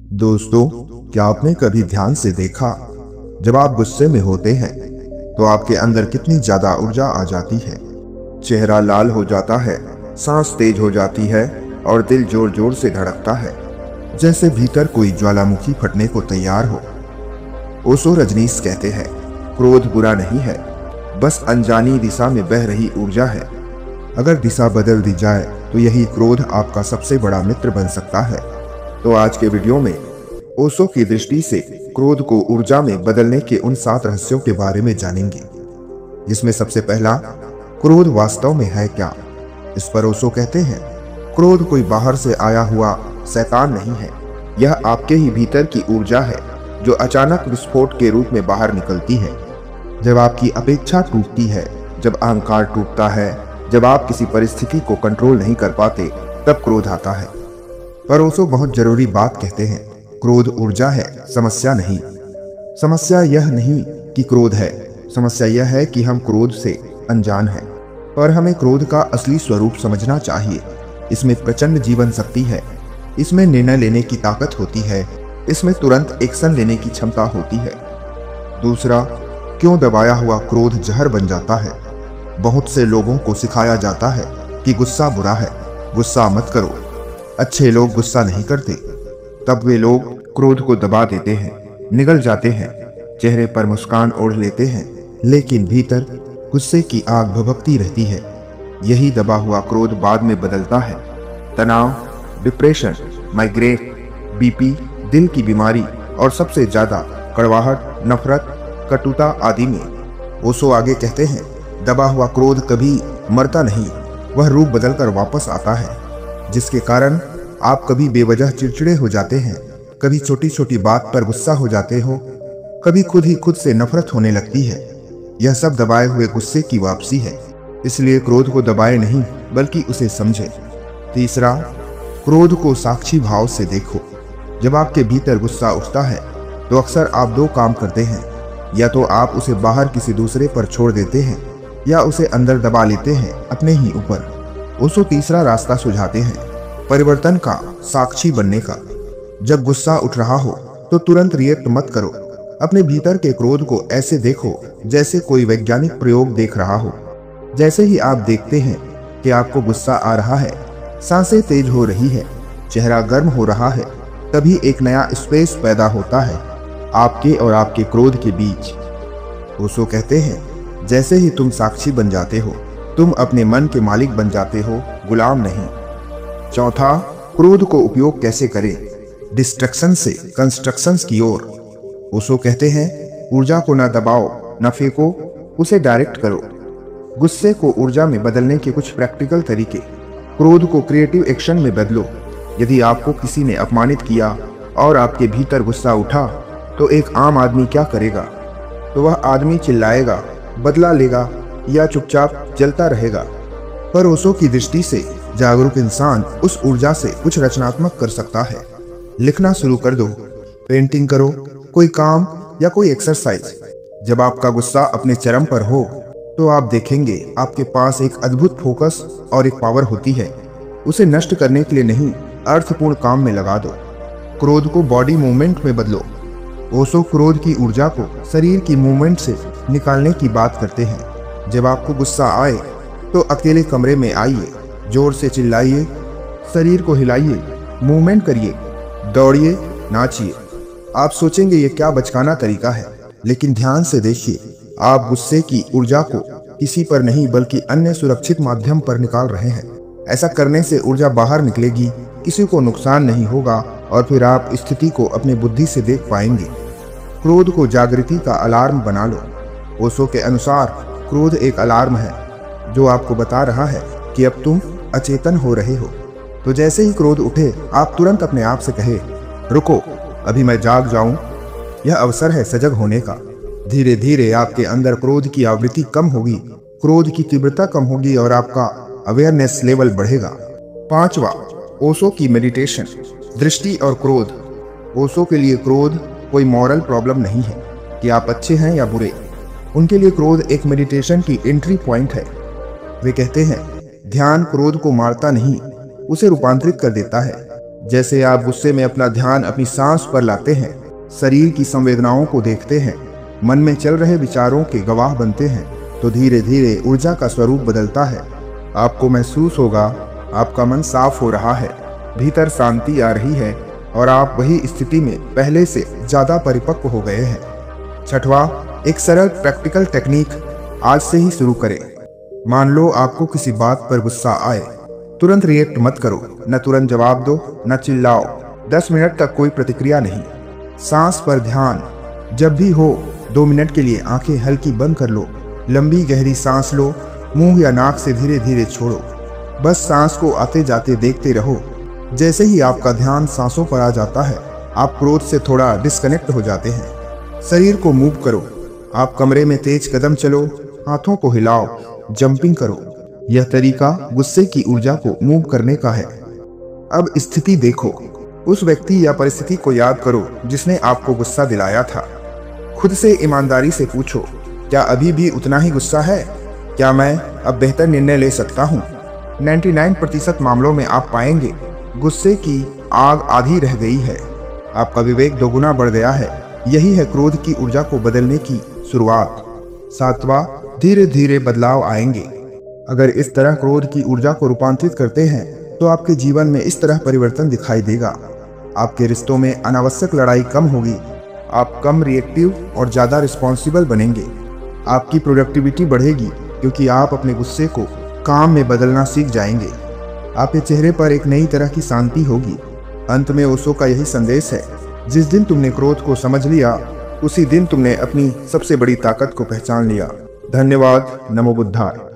दोस्तों, क्या आपने कभी ध्यान से देखा, जब आप गुस्से में होते हैं तो आपके अंदर कितनी ज्यादा ऊर्जा आ जाती है। चेहरा लाल हो जाता है, सांस तेज हो जाती है और दिल जोर जोर से धड़कता है, जैसे भीतर कोई ज्वालामुखी फटने को तैयार हो। ओशो रजनीश कहते हैं, क्रोध बुरा नहीं है, बस अनजानी दिशा में बह रही ऊर्जा है। अगर दिशा बदल दी जाए तो यही क्रोध आपका सबसे बड़ा मित्र बन सकता है। तो आज के वीडियो में ओशो की दृष्टि से क्रोध को ऊर्जा में बदलने के उन 7 रहस्यों के बारे में जानेंगे, जिसमें सबसे पहला, क्रोध वास्तव में है क्या। इस पर ओशो कहते हैं, क्रोध कोई बाहर से आया हुआ शैतान नहीं है, यह आपके ही भीतर की ऊर्जा है जो अचानक विस्फोट के रूप में बाहर निकलती है। जब आपकी अपेक्षा टूटती है, जब अहंकार टूटता है, जब आप किसी परिस्थिति को कंट्रोल नहीं कर पाते, तब क्रोध आता है। पर ओशो बहुत जरूरी बात कहते हैं, क्रोध ऊर्जा है, समस्या नहीं। समस्या यह नहीं कि क्रोध है, समस्या यह है कि हम क्रोध से अनजान हैं। पर हमें क्रोध का असली स्वरूप समझना चाहिए। इसमें प्रचंड जीवन शक्ति है, इसमें निर्णय लेने की ताकत होती है, इसमें तुरंत एक्शन लेने की क्षमता होती है। दूसरा, क्यों दबाया हुआ क्रोध जहर बन जाता है। बहुत से लोगों को सिखाया जाता है कि गुस्सा बुरा है, गुस्सा मत करो। अच्छे लोग गुस्सा नहीं करते, तब वे लोग क्रोध को दबा देते हैं, निगल जाते हैं, चेहरे पर मुस्कान ओढ़ लेते हैं, लेकिन भीतर गुस्से की आग भभकती रहती है। यही दबा हुआ क्रोध बाद में बदलता है तनाव, डिप्रेशन, माइग्रेन, बीपी, दिल की बीमारी और सबसे ज्यादा कड़वाहट, नफरत, कटुता आदि में। ओशो आगे कहते हैं, दबा हुआ क्रोध कभी मरता नहीं, वह रूप बदलकर वापस आता है, जिसके कारण आप कभी बेवजह चिड़चिड़े हो जाते हैं, कभी छोटी छोटी बात पर गुस्सा हो जाते हो, कभी खुद ही खुद से नफरत होने लगती है। यह सब दबाए हुए गुस्से की वापसी है। इसलिए क्रोध को दबाए नहीं, बल्कि उसे समझे। तीसरा, क्रोध को साक्षी भाव से देखो। जब आपके भीतर गुस्सा उठता है तो अक्सर आप 2 काम करते हैं, या तो आप उसे बाहर किसी दूसरे पर छोड़ देते हैं, या उसे अंदर दबा लेते हैं अपने ही ऊपर। ओशो तीसरा रास्ता सुझाते हैं, परिवर्तन का साक्षी बनने का। जब गुस्सा उठ रहा हो तो तुरंत रिएक्ट मत करो। अपने भीतर के क्रोध को ऐसे देखो जैसे कोई वैज्ञानिक प्रयोग देख रहा हो। जैसे ही आप देखते हैं कि आपको गुस्सा आ रहा है, सांसें तेज हो रही है, चेहरा गर्म हो रहा है, तभी एक नया स्पेस पैदा होता है आपके और आपके क्रोध के बीच। ओशो कहते हैं, जैसे ही तुम साक्षी बन जाते हो, तुम अपने मन के मालिक बन जाते हो, गुलाम नहीं। चौथा, क्रोध को उपयोग कैसे करें, डिस्ट्रक्शन से कंस्ट्रक्शन की ओर। ओशो कहते हैं, ऊर्जा को न दबाओ, न फेंको, उसे डायरेक्ट करो। गुस्से को ऊर्जा में बदलने के कुछ प्रैक्टिकल तरीके। क्रोध को क्रिएटिव एक्शन में बदलो। यदि आपको किसी ने अपमानित किया और आपके भीतर गुस्सा उठा, तो एक आम आदमी क्या करेगा? तो वह आदमी चिल्लाएगा, बदला लेगा, या चुपचाप जलता रहेगा। पर ओशो की दृष्टि से जागरूक इंसान उस ऊर्जा से कुछ रचनात्मक कर सकता है। लिखना शुरू कर दो, पेंटिंग करो, कोई काम या कोई एक्सरसाइज। जब आपका गुस्सा अपने चरम पर हो तो आप देखेंगे आपके पास एक अद्भुत फोकस और एक पावर होती है। उसे नष्ट करने के लिए नहीं, अर्थपूर्ण काम में लगा दो। क्रोध को बॉडी मूवमेंट में बदलो। ओशो क्रोध की ऊर्जा को शरीर की मूवमेंट से निकालने की बात करते हैं। जब आपको गुस्सा आए तो अकेले कमरे में आइए, जोर से चिल्लाइए, शरीर को हिलाइए, मूवमेंट करिए, दौड़िए, नाचिए। आप सोचेंगे ये क्या बचकाना तरीका है, लेकिन ध्यान से देखिए, आप गुस्से की ऊर्जा को किसी पर नहीं बल्कि अन्य सुरक्षित माध्यम पर निकाल रहे हैं। ऐसा करने से ऊर्जा बाहर निकलेगी, किसी को नुकसान नहीं होगा और फिर आप स्थिति को अपनी बुद्धि से देख पाएंगे। क्रोध को जागृति का अलार्म बना लो। ओशो के अनुसार क्रोध एक अलार्म है जो आपको बता रहा है कि अब तुम अचेतन हो रहे हो। तो जैसे ही क्रोध उठे, आप तुरंत अपने आप से कहे, रुको, अभी मैं जाग जाऊं। यह अवसर है सजग होने का। धीरे धीरे आपके अंदर क्रोध की आवृत्ति कम होगी, क्रोध की तीव्रता कम होगी और आपका अवेयरनेस लेवल बढ़ेगा। पांचवा, ओशो की मेडिटेशन, दृष्टि और क्रोध। ओशो के लिए क्रोध कोई मॉरल प्रॉब्लम नहीं है कि आप अच्छे हैं या बुरे। उनके लिए क्रोध एक मेडिटेशन की एंट्री पॉइंट है। वे कहते हैं, ध्यान क्रोध को मारता नहीं, उसे रूपांतरित कर देता है। जैसे आप गुस्से में अपना ध्यान अपनी सांस पर लाते हैं, शरीर की संवेदनाओं को देखते हैं, मन में चल रहे विचारों के गवाह बनते हैं, तो धीरे धीरे ऊर्जा का स्वरूप बदलता है। आपको महसूस होगा आपका मन साफ हो रहा है, भीतर शांति आ रही है और आप वही स्थिति में पहले से ज्यादा परिपक्व हो गए हैं। छठवां, एक सरल प्रैक्टिकल टेक्निक आज से ही शुरू करें। मान लो आपको किसी बात पर गुस्सा आए, तुरंत रिएक्ट मत करो, न तुरंत जवाब दो, न चिल्लाओ। 10 मिनट तक कोई प्रतिक्रिया नहीं। सांस पर ध्यान। जब भी हो 2 मिनट के लिए आंखें हल्की बंद कर लो, लंबी गहरी सांस लो, मुंह या नाक से धीरे धीरे छोड़ो। बस सांस को आते जाते देखते रहो। जैसे ही आपका ध्यान सांसों पर आ जाता है, आप क्रोध से थोड़ा डिस्कनेक्ट हो जाते हैं। शरीर को मूव करो। आप कमरे में तेज कदम चलो, हाथों को हिलाओ, जंपिंग करो। यह तरीका गुस्से की ऊर्जा को मूव करने का है। अब स्थिति देखो, उस व्यक्ति या परिस्थिति को याद करो जिसने आपको गुस्सा दिलाया था। खुद से ईमानदारी से पूछो, क्या अभी भी उतना ही गुस्सा है? क्या मैं अब बेहतर निर्णय ले सकता हूँ? 99% मामलों में आप पाएंगे गुस्से की आग आधी रह गई है, आपका विवेक दोगुना बढ़ गया है। यही है क्रोध की ऊर्जा को बदलने की शुरुआत। 7वां, धीरे धीरे बदलाव आएंगे। अगर इस तरह क्रोध की ऊर्जा को रूपांतरित करते हैं तो आपके जीवन में इस तरह परिवर्तन दिखाई देगा। आपके रिश्तों में अनावश्यक लड़ाई कम होगी, आप कम रिएक्टिव और ज़्यादा रिस्पॉन्सिबल बनेंगे। आपकी प्रोडक्टिविटी बढ़ेगी क्योंकि आप अपने गुस्से को काम में बदलना सीख जाएंगे। आपके चेहरे पर एक नई तरह की शांति होगी। अंत में ओशो का यही संदेश है, जिस दिन तुमने क्रोध को समझ लिया, उसी दिन तुमने अपनी सबसे बड़ी ताकत को पहचान लिया। धन्यवाद। नमो बुद्धाय।